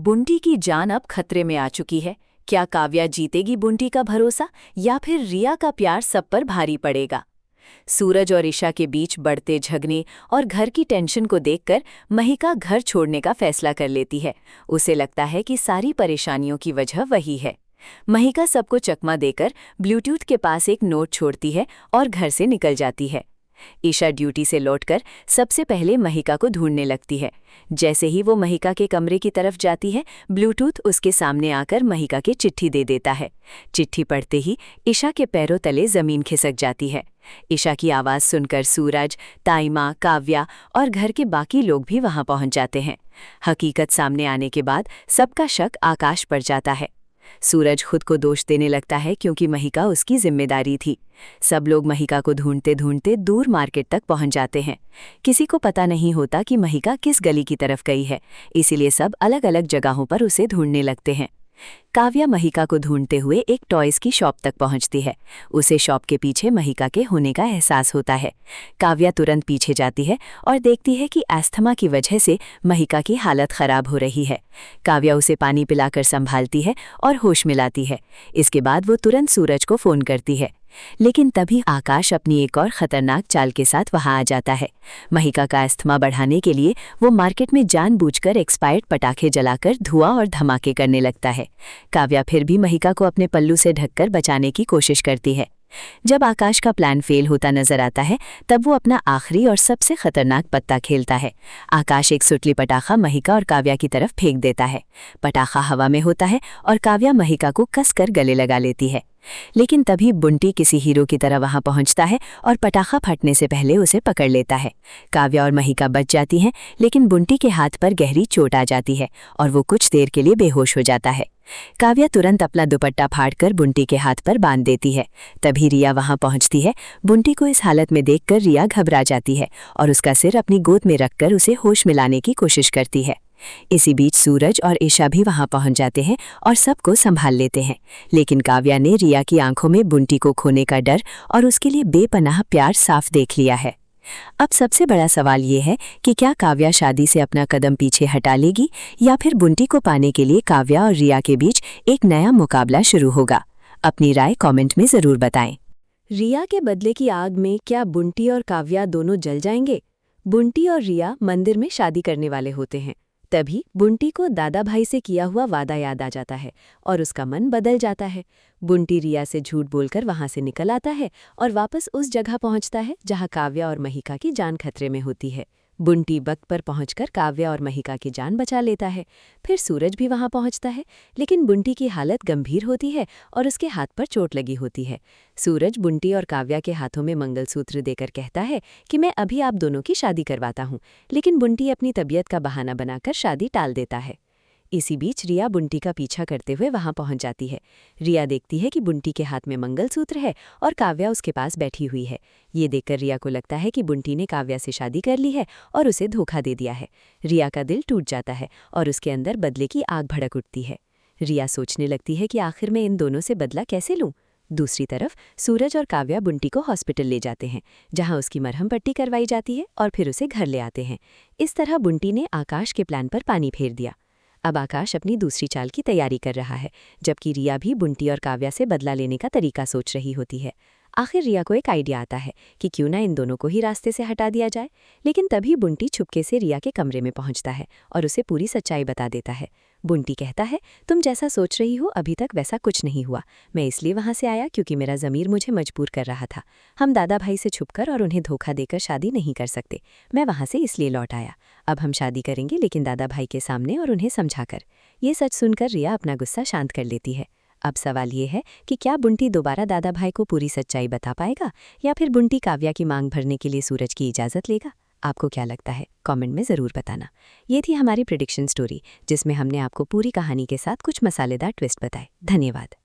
बुंटी की जान अब खतरे में आ चुकी है। क्या काव्या जीतेगी बुंटी का भरोसा, या फिर रिया का प्यार सब पर भारी पड़ेगा? सूरज और ईशा के बीच बढ़ते झगड़े और घर की टेंशन को देखकर महिका घर छोड़ने का फैसला कर लेती है। उसे लगता है कि सारी परेशानियों की वजह वही है। महिका सबको चकमा देकर ब्लूटूथ के पास एक नोट छोड़ती है और घर से निकल जाती है। ईशा ड्यूटी से लौटकर सबसे पहले महिका को ढूंढने लगती है। जैसे ही वो महिका के कमरे की तरफ जाती है, ब्लूटूथ उसके सामने आकर महिका की चिट्ठी दे देता है। चिट्ठी पढ़ते ही ईशा के पैरों तले जमीन खिसक जाती है। ईशा की आवाज़ सुनकर सूरज, ताइमा, काव्या और घर के बाकी लोग भी वहां पहुंच जाते हैं। हकीकत सामने आने के बाद सबका शक आकाश पर जाता है। सूरज खुद को दोष देने लगता है क्योंकि महिका उसकी जिम्मेदारी थी। सब लोग महिका को ढूंढते ढूंढते दूर मार्केट तक पहुंच जाते हैं। किसी को पता नहीं होता कि महिका किस गली की तरफ गई है, इसीलिए सब अलग अलग जगहों पर उसे ढूंढने लगते हैं। काव्या महिका को ढूंढते हुए एक टॉयज की शॉप तक पहुंचती है। उसे शॉप के पीछे महिका के होने का एहसास होता है। काव्या तुरंत पीछे जाती है और देखती है कि अस्थमा की वजह से महिका की हालत खराब हो रही है। काव्या उसे पानी पिलाकर संभालती है और होश मिलाती है। इसके बाद वो तुरंत सूरज को फोन करती है। लेकिन तभी आकाश अपनी एक और खतरनाक चाल के साथ वहां आ जाता है। महिका का अस्थमा बढ़ाने के लिए वो मार्केट में जानबूझकर एक्सपायर्ड पटाखे जलाकर धुआं और धमाके करने लगता है। काव्या फिर भी महिका को अपने पल्लू से ढककर बचाने की कोशिश करती है। जब आकाश का प्लान फेल होता नजर आता है, तब वो अपना आखिरी और सबसे खतरनाक पत्ता खेलता है। आकाश एक सुतली पटाखा महिका और काव्या की तरफ फेंक देता है। पटाखा हवा में होता है और काव्या महिका को कसकर गले लगा लेती है। लेकिन तभी बुंटी किसी हीरो की तरह वहां पहुंचता है और पटाखा फटने से पहले उसे पकड़ लेता है। काव्या और महिका बच जाती हैं, लेकिन बुंटी के हाथ पर गहरी चोट आ जाती है और वो कुछ देर के लिए बेहोश हो जाता है। काव्या तुरंत अपना दुपट्टा फाड़कर बुंटी के हाथ पर बांध देती है। तभी रिया वहां पहुंचती है। बुंटी को इस हालत में देखकर रिया घबरा जाती है और उसका सिर अपनी गोद में रखकर उसे होश में लाने की कोशिश करती है। इसी बीच सूरज और ईशा भी वहां पहुंच जाते हैं और सबको संभाल लेते हैं। लेकिन काव्या ने रिया की आंखों में बुंटी को खोने का डर और उसके लिए बेपनाह प्यार साफ देख लिया है। अब सबसे बड़ा सवाल ये है कि क्या काव्या शादी से अपना कदम पीछे हटा लेगी, या फिर बुंटी को पाने के लिए काव्या और रिया के बीच एक नया मुकाबला शुरू होगा? अपनी राय कमेंट में जरूर बताएं। रिया के बदले की आग में क्या बुंटी और काव्या दोनों जल जाएंगे? बुंटी और रिया मंदिर में शादी करने वाले होते हैं। तभी बुंटी को दादा भाई से किया हुआ वादा याद आ जाता है और उसका मन बदल जाता है। बुंटी रिया से झूठ बोलकर वहां से निकल आता है और वापस उस जगह पहुंचता है जहां काव्या और महिका की जान खतरे में होती है। बुंटी वक्त पर पहुंचकर काव्या और महिका की जान बचा लेता है। फिर सूरज भी वहां पहुंचता है, लेकिन बुंटी की हालत गंभीर होती है और उसके हाथ पर चोट लगी होती है। सूरज बुंटी और काव्या के हाथों में मंगलसूत्र देकर कहता है कि मैं अभी आप दोनों की शादी करवाता हूं, लेकिन बुंटी अपनी तबीयत का बहाना बनाकर शादी टाल देता है। इसी बीच रिया बुंटी का पीछा करते हुए वहां पहुंच जाती है। रिया देखती है कि बुंटी के हाथ में मंगलसूत्र है और काव्या उसके पास बैठी हुई है। ये देखकर रिया को लगता है कि बुंटी ने काव्या से शादी कर ली है और उसे धोखा दे दिया है। रिया का दिल टूट जाता है और उसके अंदर बदले की आग भड़क उठती है। रिया सोचने लगती है कि आखिर मैं इन दोनों से बदला कैसे लूं। दूसरी तरफ सूरज और काव्या बुंटी को हॉस्पिटल ले जाते हैं, जहां उसकी मरहम पट्टी करवाई जाती है और फिर उसे घर ले आते हैं। इस तरह बुंटी ने आकाश के प्लान पर पानी फेर दिया। अब आकाश अपनी दूसरी चाल की तैयारी कर रहा है, जबकि रिया भी बुंटी और काव्या से बदला लेने का तरीका सोच रही होती है। आखिर रिया को एक आइडिया आता है कि क्यों ना इन दोनों को ही रास्ते से हटा दिया जाए। लेकिन तभी बुंटी छुपके से रिया के कमरे में पहुंचता है और उसे पूरी सच्चाई बता देता है। बुंटी कहता है, तुम जैसा सोच रही हो अभी तक वैसा कुछ नहीं हुआ। मैं इसलिए वहां से आया क्योंकि मेरा ज़मीर मुझे मजबूर कर रहा था। हम दादा भाई से छुपकर और उन्हें धोखा देकर शादी नहीं कर सकते। मैं वहां से इसलिए लौट आया। अब हम शादी करेंगे, लेकिन दादा भाई के सामने और उन्हें समझाकर। ये सच सुनकर रिया अपना गुस्सा शांत कर लेती है। अब सवाल ये है कि क्या बुंटी दोबारा दादा भाई को पूरी सच्चाई बता पाएगा, या फिर बुंटी काव्या की मांग भरने के लिए सूरज की इजाज़त लेगा? आपको क्या लगता है? कमेंट में ज़रूर बताना। ये थी हमारी प्रेडिक्शन स्टोरी, जिसमें हमने आपको पूरी कहानी के साथ कुछ मसालेदार ट्विस्ट बताए। धन्यवाद।